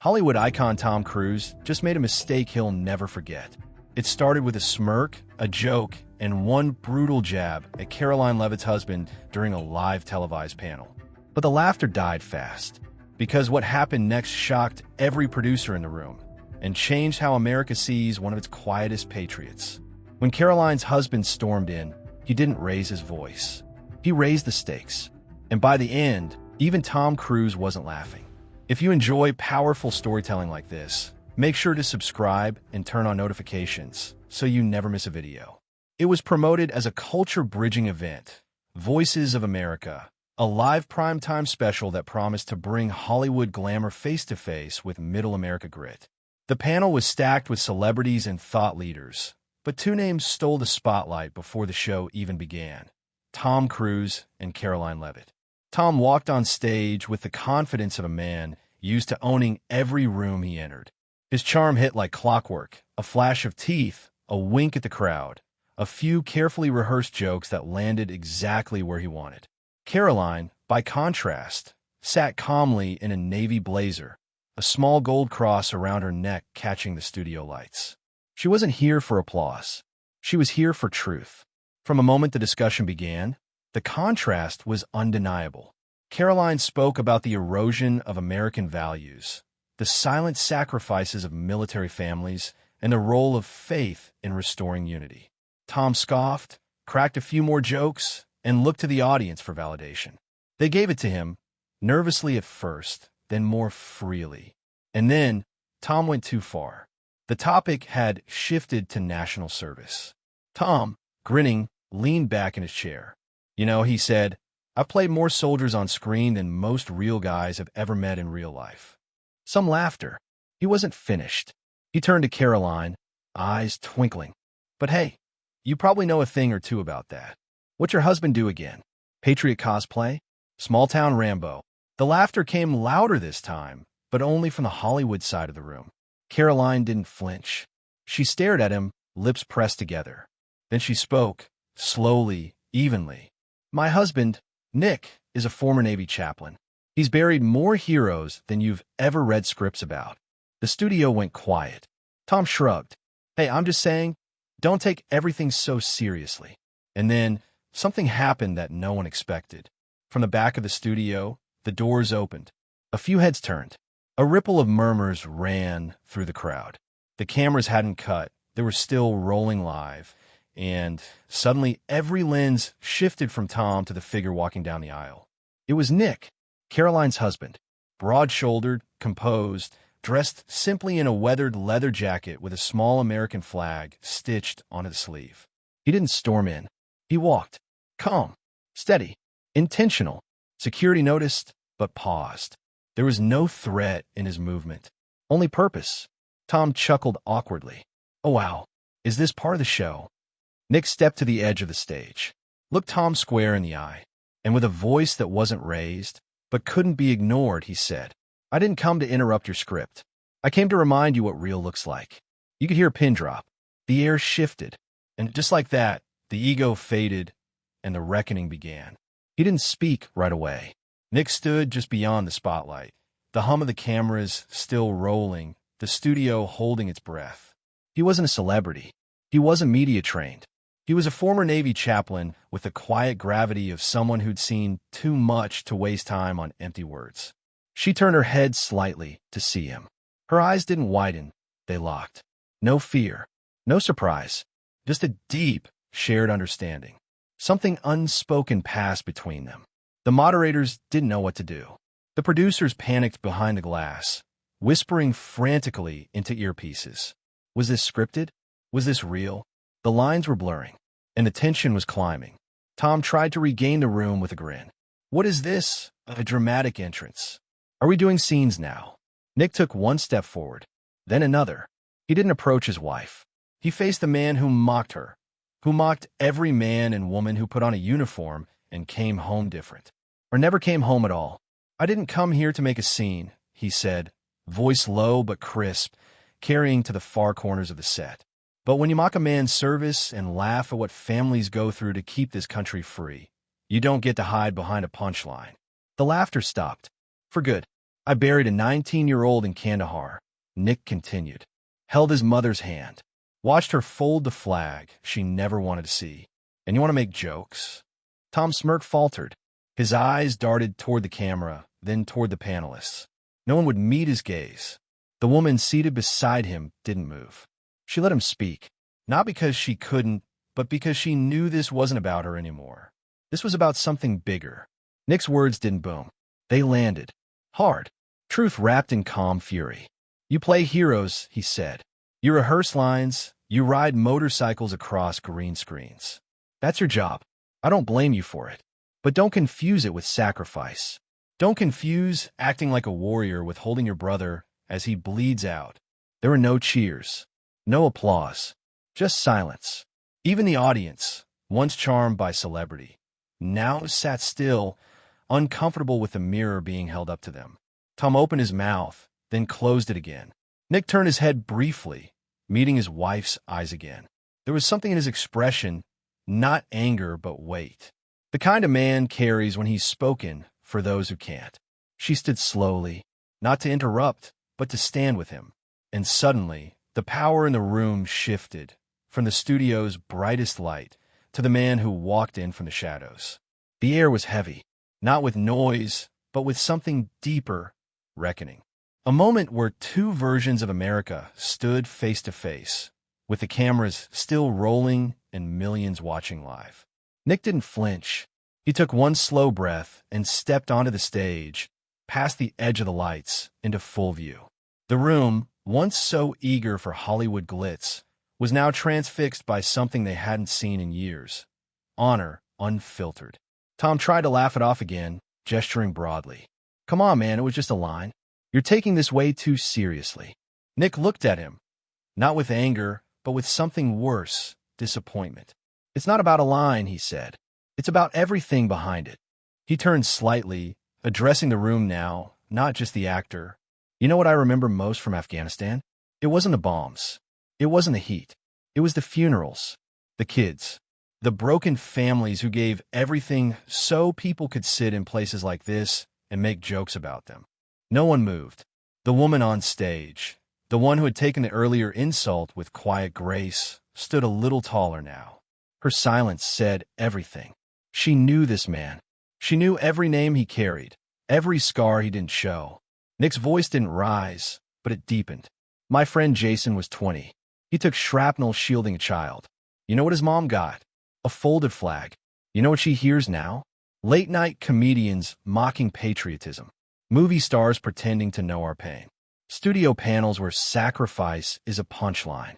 Hollywood icon Tom Cruise just made a mistake he'll never forget. It started with a smirk, a joke, and one brutal jab at Karoline Leavitt's husband during a live televised panel. But the laughter died fast, because what happened next shocked every producer in the room and changed how America sees one of its quietest patriots. When Karoline's husband stormed in, he didn't raise his voice. He raised the stakes. And by the end, even Tom Cruise wasn't laughing. If you enjoy powerful storytelling like this, make sure to subscribe and turn on notifications so you never miss a video. It was promoted as a culture-bridging event, Voices of America, a live primetime special that promised to bring Hollywood glamour face-to-face with middle America grit. The panel was stacked with celebrities and thought leaders, but two names stole the spotlight before the show even began: Tom Cruise and Karoline Leavitt. Tom walked on stage with the confidence of a man used to owning every room he entered. His charm hit like clockwork, a flash of teeth, a wink at the crowd, a few carefully rehearsed jokes that landed exactly where he wanted. Karoline, by contrast, sat calmly in a navy blazer, a small gold cross around her neck catching the studio lights. She wasn't here for applause. She was here for truth. From the moment the discussion began, the contrast was undeniable. Karoline spoke about the erosion of American values, the silent sacrifices of military families, and the role of faith in restoring unity. Tom scoffed, cracked a few more jokes, and looked to the audience for validation. They gave it to him, nervously at first, then more freely. And then, Tom went too far. The topic had shifted to national service. Tom, grinning, leaned back in his chair. "You know," he said, "I've played more soldiers on screen than most real guys have ever met in real life." Some laughter. He wasn't finished. He turned to Karoline, eyes twinkling. "But hey, you probably know a thing or two about that. What's your husband do again? Patriot cosplay? Small-town Rambo?" The laughter came louder this time, but only from the Hollywood side of the room. Karoline didn't flinch. She stared at him, lips pressed together. Then she spoke, slowly, evenly. "My husband, Nick, is a former Navy chaplain. He's buried more heroes than you've ever read scripts about." The studio went quiet. Tom shrugged. "Hey, I'm just saying, don't take everything so seriously." And then, something happened that no one expected. From the back of the studio, the doors opened. A few heads turned. A ripple of murmurs ran through the crowd. The cameras hadn't cut. They were still rolling live. And suddenly, every lens shifted from Tom to the figure walking down the aisle. It was Nick, Karoline's husband, broad-shouldered, composed, dressed simply in a weathered leather jacket with a small American flag stitched onto the sleeve. He didn't storm in. He walked, calm, steady, intentional. Security noticed, but paused. There was no threat in his movement, only purpose. Tom chuckled awkwardly. "Oh wow, is this part of the show?" Nick stepped to the edge of the stage, looked Tom square in the eye, and with a voice that wasn't raised, but couldn't be ignored, he said, "I didn't come to interrupt your script. I came to remind you what real looks like." You could hear a pin drop. The air shifted, and just like that, the ego faded, and the reckoning began. He didn't speak right away. Nick stood just beyond the spotlight, the hum of the cameras still rolling, the studio holding its breath. He wasn't a celebrity. He wasn't media-trained. He was a former Navy chaplain with the quiet gravity of someone who'd seen too much to waste time on empty words. She turned her head slightly to see him. Her eyes didn't widen. They locked. No fear. No surprise. Just a deep, shared understanding. Something unspoken passed between them. The moderators didn't know what to do. The producers panicked behind the glass, whispering frantically into earpieces. Was this scripted? Was this real? The lines were blurring, and the tension was climbing. Tom tried to regain the room with a grin. "What is this? A dramatic entrance? Are we doing scenes now?" Nick took one step forward, then another. He didn't approach his wife. He faced the man who mocked her, who mocked every man and woman who put on a uniform and came home different, or never came home at all. "I didn't come here to make a scene," he said, voice low but crisp, carrying to the far corners of the set. "But when you mock a man's service and laugh at what families go through to keep this country free, you don't get to hide behind a punchline." The laughter stopped. For good. I buried a 19-year-old in Kandahar, Nick continued. Held his mother's hand. Watched her fold the flag she never wanted to see. And you want to make jokes? Tom's smirk faltered. His eyes darted toward the camera, then toward the panelists. No one would meet his gaze. The woman seated beside him didn't move. She let him speak, not because she couldn't, but because she knew this wasn't about her anymore. This was about something bigger. Nick's words didn't boom. They landed. Hard. Truth wrapped in calm fury. You play heroes, he said. You rehearse lines. You ride motorcycles across green screens. That's your job. I don't blame you for it. But don't confuse it with sacrifice. Don't confuse acting like a warrior with holding your brother as he bleeds out. There were no cheers, no applause, just silence. Even the audience, once charmed by celebrity, now sat still, uncomfortable with the mirror being held up to them. Tom opened his mouth, then closed it again. Nick turned his head briefly, meeting his wife's eyes again. There was something in his expression, not anger but weight. The kind a man carries when he's spoken for those who can't. She stood slowly, not to interrupt, but to stand with him. And suddenly, the power in the room shifted from the studio's brightest light to the man who walked in from the shadows. The air was heavy, not with noise, but with something deeper, reckoning. A moment where two versions of America stood face to face, with the cameras still rolling and millions watching live. Nick didn't flinch. He took one slow breath and stepped onto the stage, past the edge of the lights, into full view. The room, once so eager for Hollywood glitz, was now transfixed by something they hadn't seen in years. Honor, unfiltered. Tom tried to laugh it off again, gesturing broadly. Come on, man, it was just a line. You're taking this way too seriously. Nick looked at him, not with anger, but with something worse, disappointment. It's not about a line, he said. It's about everything behind it. He turned slightly, addressing the room now, not just the actor. You know what I remember most from Afghanistan? It wasn't the bombs. It wasn't the heat. It was the funerals, the kids, the broken families who gave everything so people could sit in places like this and make jokes about them. No one moved. The woman on stage, the one who had taken the earlier insult with quiet grace, stood a little taller now. Her silence said everything. She knew this man. She knew every name he carried, every scar he didn't show. Nick's voice didn't rise, but it deepened. My friend Jason was 20. He took shrapnel shielding a child. You know what his mom got? A folded flag. You know what she hears now? Late-night comedians mocking patriotism. Movie stars pretending to know our pain. Studio panels where sacrifice is a punchline.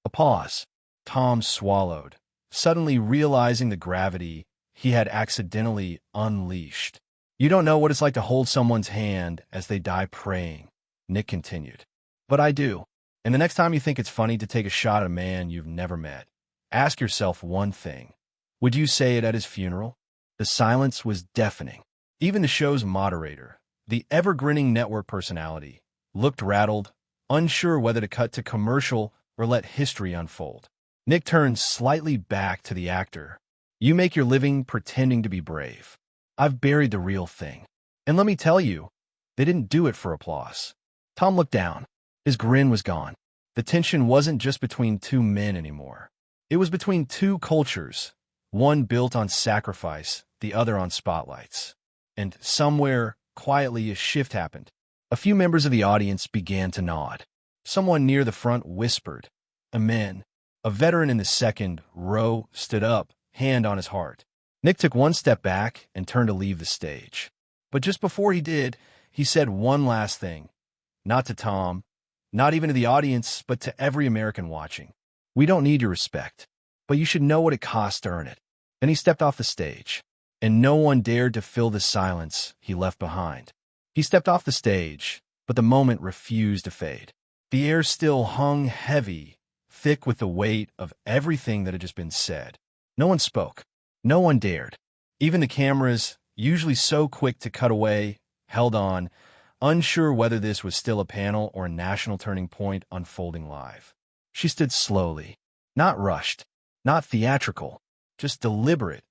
A pause. Tom swallowed, suddenly realizing the gravity he had accidentally unleashed. You don't know what it's like to hold someone's hand as they die praying, Nick continued. But I do. And the next time you think it's funny to take a shot at a man you've never met, ask yourself one thing. Would you say it at his funeral? The silence was deafening. Even the show's moderator, the ever-grinning network personality, looked rattled, unsure whether to cut to commercial or let history unfold. Nick turned slightly back to the actor. You make your living pretending to be brave. I've buried the real thing. And let me tell you, they didn't do it for applause. Tom looked down. His grin was gone. The tension wasn't just between two men anymore. It was between two cultures, one built on sacrifice, the other on spotlights. And somewhere, quietly, a shift happened. A few members of the audience began to nod. Someone near the front whispered, Amen. A veteran in the second row stood up, hand on his heart. Nick took one step back and turned to leave the stage. But just before he did, he said one last thing. Not to Tom, not even to the audience, but to every American watching. We don't need your respect, but you should know what it costs to earn it. Then he stepped off the stage, and no one dared to fill the silence he left behind. He stepped off the stage, but the moment refused to fade. The air still hung heavy, thick with the weight of everything that had just been said. No one spoke. No one dared. Even the cameras, usually so quick to cut away, held on, unsure whether this was still a panel or a national turning point unfolding live. She stood slowly, not rushed, not theatrical, just deliberate,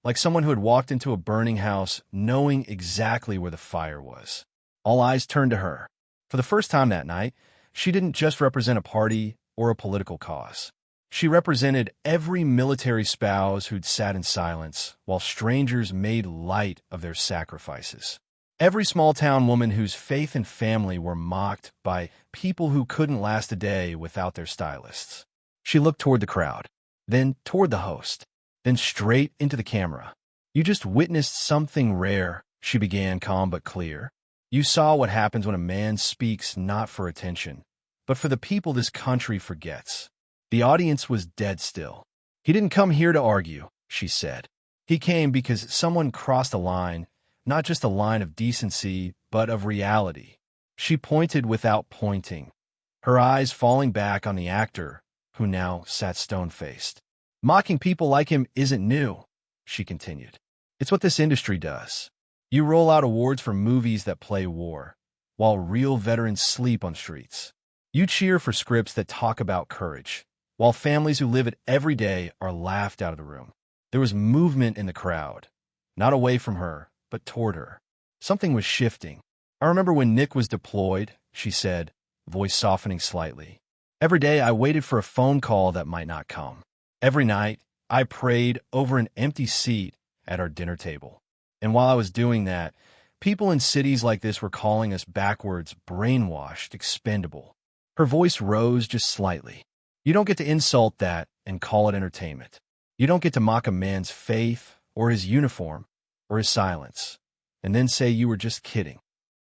like someone who had walked into a burning house knowing exactly where the fire was. All eyes turned to her. For the first time that night, she didn't just represent a party or a political cause. She represented every military spouse who'd sat in silence while strangers made light of their sacrifices. Every small-town woman whose faith and family were mocked by people who couldn't last a day without their stylists. She looked toward the crowd, then toward the host, then straight into the camera. "You just witnessed something rare," she began, calm but clear. "You saw what happens when a man speaks not for attention, but for the people this country forgets." The audience was dead still. "He didn't come here to argue," she said. "He came because someone crossed a line, not just a line of decency, but of reality." She pointed without pointing, her eyes falling back on the actor, who now sat stone-faced. "Mocking people like him isn't new," she continued. "It's what this industry does. You roll out awards for movies that play war, while real veterans sleep on streets. You cheer for scripts that talk about courage, while families who live it every day are laughed out of the room." There was movement in the crowd, not away from her, but toward her. Something was shifting. "I remember when Nick was deployed," she said, voice softening slightly. "Every day I waited for a phone call that might not come. Every night I prayed over an empty seat at our dinner table. And while I was doing that, people in cities like this were calling us backwards, brainwashed, expendable." Her voice rose just slightly. "You don't get to insult that and call it entertainment. You don't get to mock a man's faith or his uniform or his silence, and then say you were just kidding.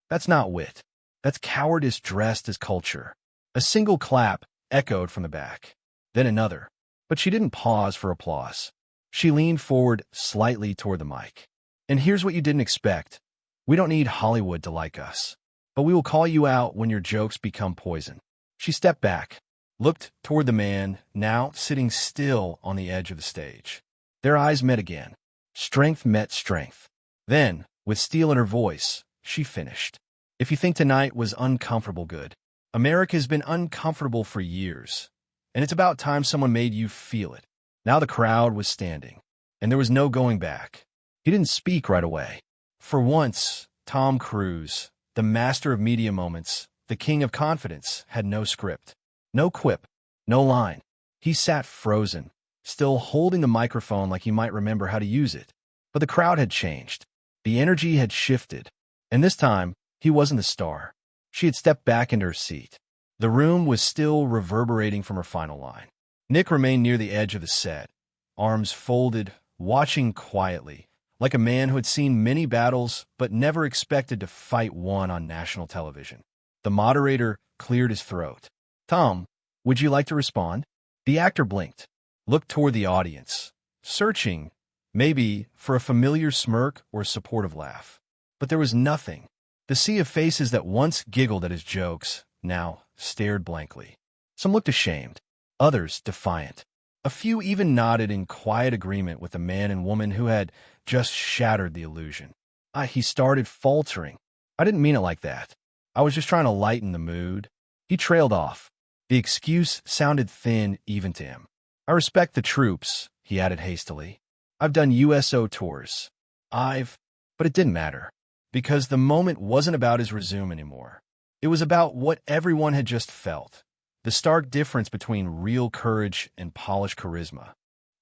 That's not wit. That's cowardice dressed as culture." A single clap echoed from the back, then another. But she didn't pause for applause. She leaned forward slightly toward the mic. "And here's what you didn't expect. We don't need Hollywood to like us, but we will call you out when your jokes become poison." She stepped back, looked toward the man, now sitting still on the edge of the stage. Their eyes met again. Strength met strength. Then, with steel in her voice, she finished. "If you think tonight was uncomfortable, good. America has been uncomfortable for years, and it's about time someone made you feel it." Now the crowd was standing, and there was no going back. He didn't speak right away. For once, Tom Cruise, the master of media moments, the king of confidence, had no script. No quip, no line. He sat frozen, still holding the microphone like he might remember how to use it. But the crowd had changed. The energy had shifted. And this time, he wasn't the star. She had stepped back into her seat. The room was still reverberating from her final line. Nick remained near the edge of the set, arms folded, watching quietly, like a man who had seen many battles but never expected to fight one on national television. The moderator cleared his throat. "Tom, would you like to respond?" The actor blinked, looked toward the audience, searching, maybe, for a familiar smirk or a supportive laugh. But there was nothing. The sea of faces that once giggled at his jokes now stared blankly. Some looked ashamed, others defiant. A few even nodded in quiet agreement with the man and woman who had just shattered the illusion. He started faltering. "I didn't mean it like that. I was just trying to lighten the mood." He trailed off. The excuse sounded thin even to him. "I respect the troops," he added hastily. "I've done USO tours. But it didn't matter, because the moment wasn't about his resume anymore. It was about what everyone had just felt, the stark difference between real courage and polished charisma.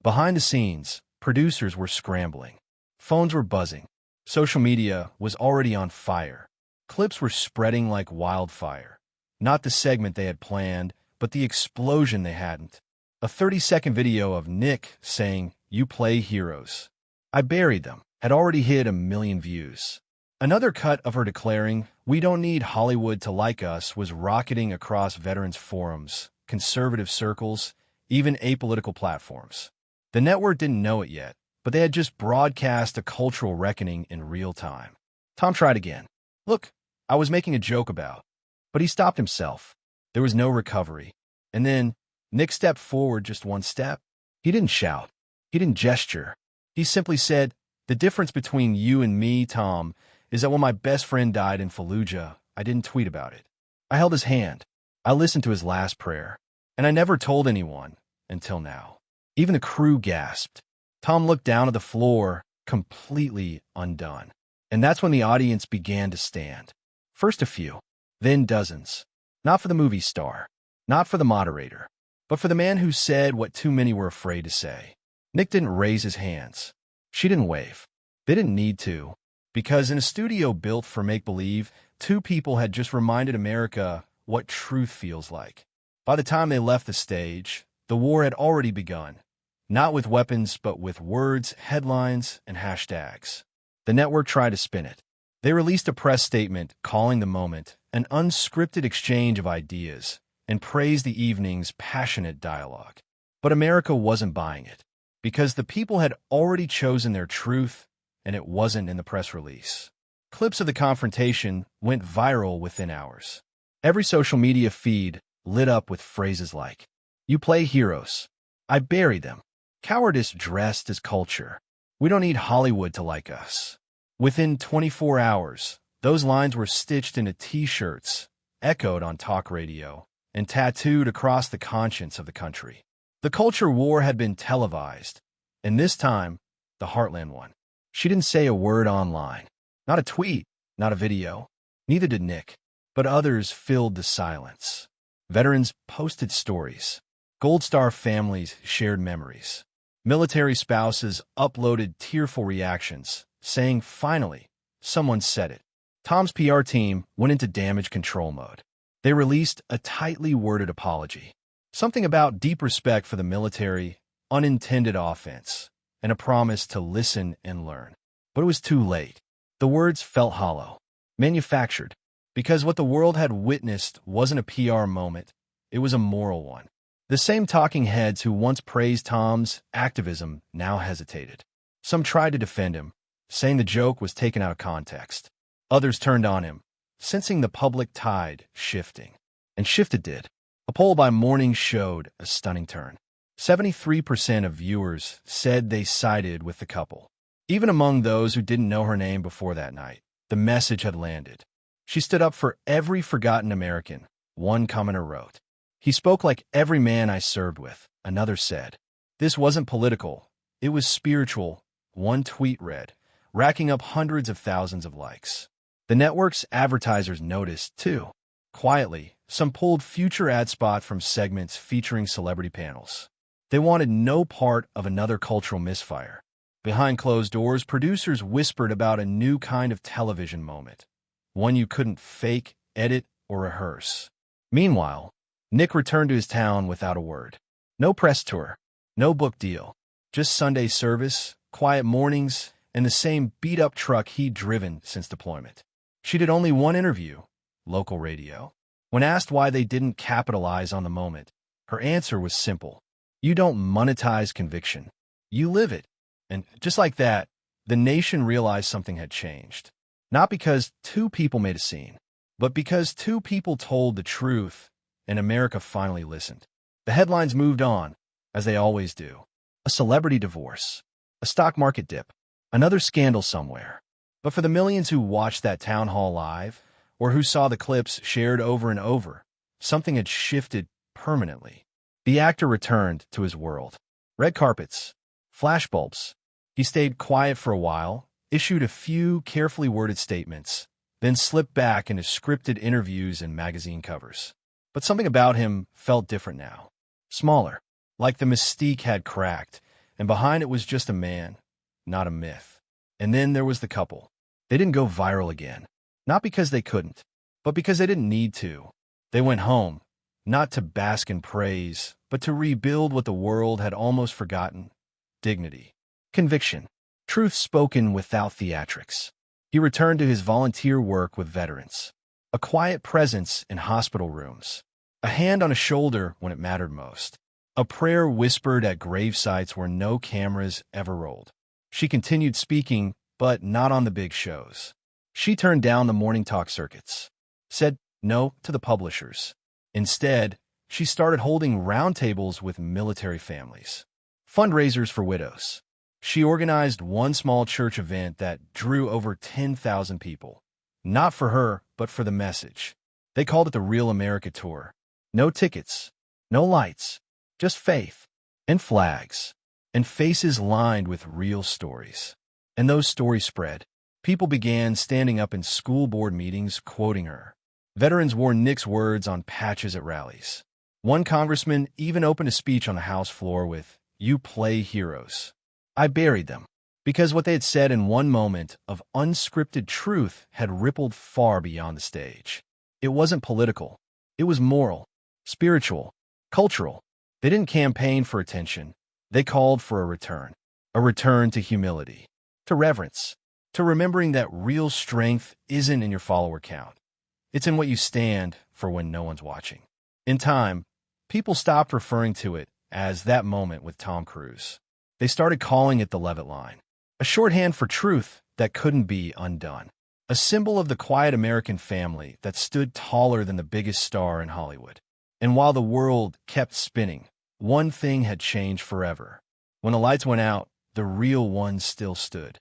Behind the scenes, producers were scrambling. Phones were buzzing. Social media was already on fire. Clips were spreading like wildfire. Not the segment they had planned, but the explosion they hadn't. A 30-second video of Nick saying, "You play heroes. I buried them," had already hit 1 million views. Another cut of her declaring, "We don't need Hollywood to like us," was rocketing across veterans forums, conservative circles, even apolitical platforms. The network didn't know it yet, but they had just broadcast a cultural reckoning in real time. Tom tried again. "Look, I was making a joke about..." But he stopped himself. There was no recovery. And then Nick stepped forward just one step. He didn't shout. He didn't gesture. He simply said, "The difference between you and me, Tom, is that when my best friend died in Fallujah, I didn't tweet about it. I held his hand. I listened to his last prayer. And I never told anyone until now." Even the crew gasped. Tom looked down at the floor, completely undone. And that's when the audience began to stand. First a few, then dozens. Not for the movie star, not for the moderator, but for the man who said what too many were afraid to say. Nick didn't raise his hands. She didn't wave. They didn't need to, because in a studio built for make-believe, two people had just reminded America what truth feels like. By the time they left the stage, the war had already begun. Not with weapons, but with words, headlines, and hashtags. The network tried to spin it. They released a press statement calling the moment an unscripted exchange of ideas and praised the evening's passionate dialogue. But America wasn't buying it, because the people had already chosen their truth, and it wasn't in the press release. Clips of the confrontation went viral within hours. Every social media feed lit up with phrases like, "You play heroes. I bury them. Cowardice dressed as culture. We don't need Hollywood to like us." Within 24 hours, those lines were stitched into T-shirts, echoed on talk radio, and tattooed across the conscience of the country. The culture war had been televised, and this time, the Heartland won. She didn't say a word online. Not a tweet, not a video. Neither did Nick. But others filled the silence. Veterans posted stories. Gold Star families shared memories. Military spouses uploaded tearful reactions, saying, "Finally, someone said it." Tom's PR team went into damage control mode. They released a tightly worded apology. Something about deep respect for the military, unintended offense, and a promise to listen and learn. But it was too late. The words felt hollow, manufactured, because what the world had witnessed wasn't a PR moment, it was a moral one. The same talking heads who once praised Tom's activism now hesitated. Some tried to defend him, saying the joke was taken out of context. Others turned on him, sensing the public tide shifting. And shift it did. A poll by Morning showed a stunning turn. 73% of viewers said they sided with the couple. Even among those who didn't know her name before that night, the message had landed. She stood up for every forgotten American, one commenter wrote. "He spoke like every man I served with," another said. "This wasn't political, it was spiritual," one tweet read, racking up hundreds of thousands of likes. The network's advertisers noticed, too. Quietly, some pulled future ad spot from segments featuring celebrity panels. They wanted no part of another cultural misfire. Behind closed doors, producers whispered about a new kind of television moment, one you couldn't fake, edit, or rehearse. Meanwhile, Nick returned to his town without a word. No press tour, no book deal, just Sunday service, quiet mornings, and the same beat-up truck he'd driven since deployment. She did only one interview, local radio. When asked why they didn't capitalize on the moment, her answer was simple. "You don't monetize conviction. You live it." And just like that, the nation realized something had changed. Not because two people made a scene, but because two people told the truth, and America finally listened. The headlines moved on, as they always do. A celebrity divorce, a stock market dip, another scandal somewhere. But for the millions who watched that town hall live, or who saw the clips shared over and over, something had shifted permanently. The actor returned to his world. Red carpets, flashbulbs. He stayed quiet for a while, issued a few carefully worded statements, then slipped back into scripted interviews and magazine covers. But something about him felt different now. Smaller, like the mystique had cracked, and behind it was just a man, not a myth. And then there was the couple. They didn't go viral again. Not because they couldn't, but because they didn't need to. They went home, not to bask in praise, but to rebuild what the world had almost forgotten: dignity. Conviction. Truth spoken without theatrics. He returned to his volunteer work with veterans. A quiet presence in hospital rooms. A hand on a shoulder when it mattered most. A prayer whispered at grave sites where no cameras ever rolled. She continued speaking, but not on the big shows. She turned down the morning talk circuits. Said no to the publishers. Instead, she started holding roundtables with military families. Fundraisers for widows. She organized one small church event that drew over 10,000 people. Not for her, but for the message. They called it the Real America Tour. No tickets, no lights, just faith, and flags, and faces lined with real stories. And those stories spread. People began standing up in school board meetings quoting her. Veterans wore Nick's words on patches at rallies. One congressman even opened a speech on the House floor with, "You play heroes." I buried them, because what they had said in one moment of unscripted truth had rippled far beyond the stage. It wasn't political. It was moral, spiritual, cultural. They didn't campaign for attention. They called for a return to humility, to reverence, to remembering that real strength isn't in your follower count. It's in what you stand for when no one's watching. In time, people stopped referring to it as that moment with Tom Cruise. They started calling it the Leavitt line, a shorthand for truth that couldn't be undone, a symbol of the quiet American family that stood taller than the biggest star in Hollywood. And while the world kept spinning, one thing had changed forever. When the lights went out, the real one still stood.